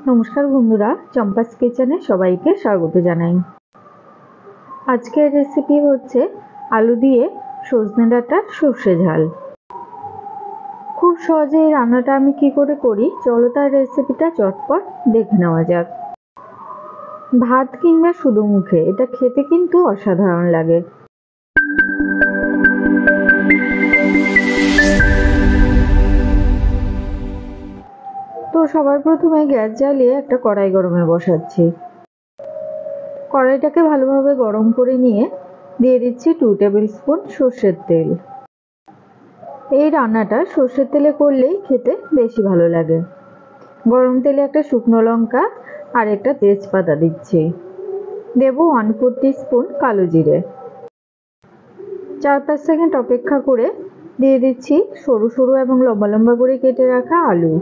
নমস্কার বন্ধুরা, চম্পাস কিচেনে সবাইকে স্বাগত জানাই। আজকের রেসিপি হচ্ছে আলু দিয়ে সজনে ডাঁটার সর্ষে ঝাল। খুব সহজে এই রান্নাটা আমি কি করে করি চলো তার রেসিপিটা চটপট দেখে নেওয়া যাক। ভাত কিংবা শুধু মুখে এটা খেতে কিন্তু অসাধারণ লাগে। তো সবার প্রথমে গ্যাস জ্বালিয়ে একটা কড়াই গরমে বসাচ্ছি। কড়াইটাকে ভালোভাবে গরম করে নিয়ে দিয়ে দিচ্ছি 2 টেবিল স্পুন সর্ষের তেল। এই রান্নাটা সর্ষের তেলে করলেই খেতে বেশি ভালো লাগে। গরম তেলে একটা শুকনো লঙ্কা আর একটা তেজপাতা দিচ্ছি। দেব 1/4 টিস্পুন কালো জিরে। 4-5 সেকেন্ড অপেক্ষা করে দিয়ে দিচ্ছি সরু সরু এবং লম্বা লম্বা করে কেটে রাখা আলু।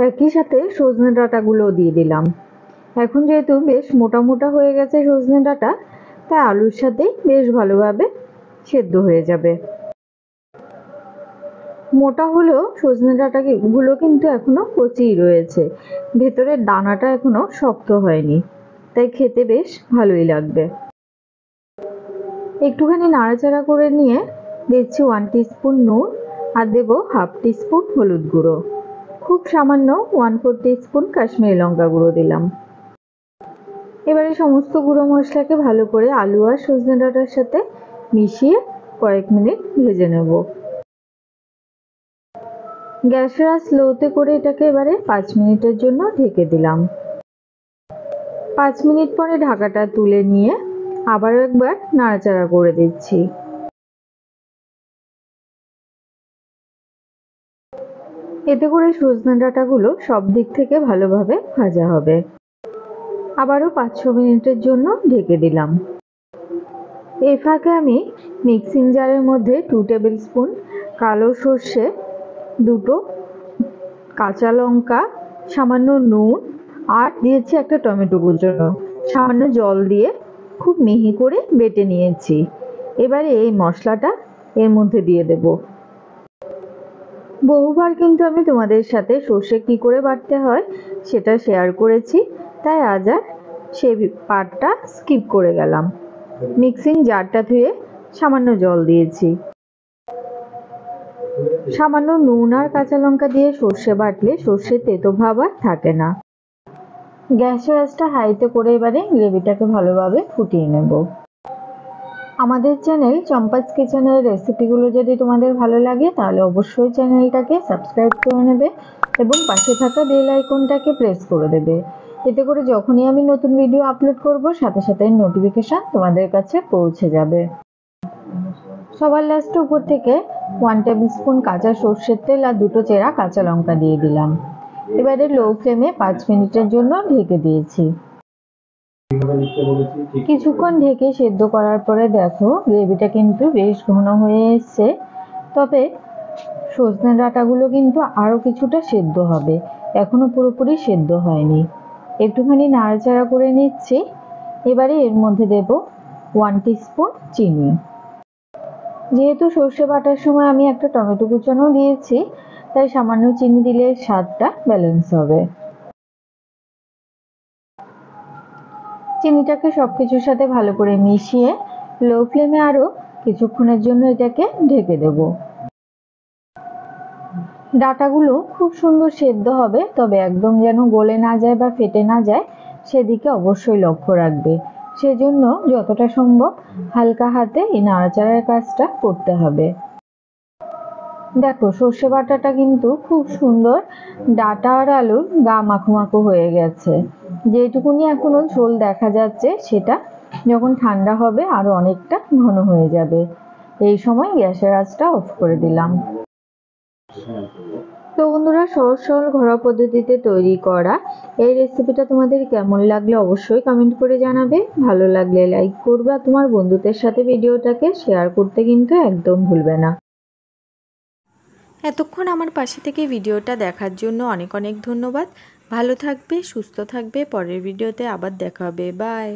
একই সাথে সজনে ডাঁটাগুলো দিয়ে দিলাম। এখন যেহেতু বেশ মোটা মোটা হয়ে গেছে সজনে ডাঁটা, তাই আলুর সাথেই বেশ ভালোভাবে সেদ্ধ হয়ে যাবে। মোটা হলেও সজনে ডাঁটাগুলো কিন্তু এখনো কচিই রয়েছে, ভেতরের দানাটা এখনো শক্ত হয়নি, তাই খেতে বেশ ভালোই লাগবে। একটুখানি নাড়াচাড়া করে নিয়ে দিচ্ছি 1 টিস্পুন নুন আর দেব 1/2 টিস্পুন হলুদ গুঁড়ো। খুব সামান্য 1/4 টিস্পুন কাশ্মীরি লঙ্কা গুঁড়ো দিলাম। এবারে সমস্ত গুঁড়ো মশলাকে ভালো করে আলু আর সজনে ডাঁটার সাথে মিশিয়ে কয়েক মিনিট ভেজে নেব। গ্যাসের আঁচ স্লোতে করে এটাকে এবারে 5 মিনিটের জন্য ঢেকে দিলাম। 5 মিনিট পরে ঢাকাটা তুলে নিয়ে আবারও একবার নাড়াচাড়া করে দিচ্ছি। এতে করে সজনে ডাঁটাগুলো সব দিক থেকে ভালোভাবে ভাজা হবে। আবারও 5-6 মিনিটের জন্য ঢেকে দিলাম। এই ফাঁকে আমি মিক্সিং জারের মধ্যে 2 টেবিল স্পুন কালো সর্ষে, 2টো কাঁচা লঙ্কা, সামান্য নুন আর দিয়েছি একটা টমেটো কুচনো, সামান্য জল দিয়ে খুব মিহি করে বেটে নিয়েছি। এবারে এই মশলাটা এর মধ্যে দিয়ে দেব। বহুবার কিন্তু আমি তোমাদের সাথে সর্ষে কি করে বাটতে হয় সেটা শেয়ার করেছি, তাই আজ আর সেই পার্টটা স্কিপ করে গেলাম। মিক্সিং জারটা ধুয়ে সামান্য জল দিয়েছি। সামান্য নুন আর কাঁচা লঙ্কা দিয়ে সর্ষে বাটলে সর্ষের তেতো ভাব আর থাকে না। গ্যাসের আঁচটা হাইতে করে এবারে গ্রেভিটাকে ভালোভাবে ফুটিয়ে নেব। আমাদের চ্যানেল চম্পাস কিচেনের রেসিপিগুলো যদি তোমাদের ভালো লাগে তাহলে অবশ্যই চ্যানেলটাকে সাবস্ক্রাইব করে নেবে এবং পাশে থাকা বেল আইকনটাকে প্রেস করে দেবে। এতে করে যখনই আমি নতুন ভিডিও আপলোড করব সাথে সাথে নোটিফিকেশন তোমাদের কাছে পৌঁছে যাবে। সবার লাস্টে উপর থেকে 1 টেবিল স্পুন কাঁচা সর্ষের তেল আর 2টো চেরা কাঁচা লঙ্কা দিয়ে দিলাম। এবারে লো ফ্লেমে 5 মিনিটের জন্য ঢেকে দিয়েছি। কিছুক্ষণ ঢেকে সেদ্ধ করার পরে দেখো গ্রেভিটা কিন্তু বেশ ঘন হয়ে এসছে, তবে সজনে ডাঁটাগুলো কিন্তু আরও কিছুটা সেদ্ধ হবে, এখনো পুরোপুরি সেদ্ধ হয়নি। একটুখানি নাড়াচাড়া করে নিচ্ছি। এবারে এর মধ্যে দেব 1 টিস্পুন চিনি। যেহেতু সর্ষে বাটার সময় আমি একটা টমেটো কুচানো দিয়েছি, তাই সামান্য চিনি দিলে স্বাদটা ব্যালেন্স হবে। চিনিটাকে সবকিছুর সাথে ভালো করে মিশিয়ে লো ফ্লেমে আরও কিছুক্ষণের জন্য এটাকে ঢেকে দেব। ডাঁটাগুলো খুব সুন্দর সেদ্ধ হবে, তবে একদম যেন গলে না যায় বা ফেটে না যায় সেদিকে অবশ্যই লক্ষ্য রাখবে। সেজন্য যতটা সম্ভব হালকা হাতে এই নাড়াচাড়ার কাজটা করতে হবে। দেখো সর্ষে বাটাটা কিন্তু খুব সুন্দর ডাঁটা আর আলুর গা মাখো মাখো হয়ে গেছে। যেটুকুনি এখনো ঝোল দেখা যাচ্ছে সেটা যখন ঠান্ডা হবে আরো অনেকটা ঘন হয়ে যাবে। এই সময় গ্যাসের আঁচটা অফ করে দিলাম। তো বন্ধুরা, সহজ সরল ঘরোয়া পদ্ধতিতে তৈরি করা এই রেসিপিটা তোমাদের কেমন লাগলে অবশ্যই কমেন্ট করে জানাবে। ভালো লাগলে লাইক করবে আর তোমার বন্ধুদের সাথে ভিডিওটাকে শেয়ার করতে কিন্তু একদম ভুলবে না। এতক্ষণ আমার পাশে থেকে ভিডিওটা দেখার জন্য অনেক অনেক ধন্যবাদ। ভালো থাকবে, সুস্থ থাকবে। পরের ভিডিওতে আবার দেখা হবে। বাই।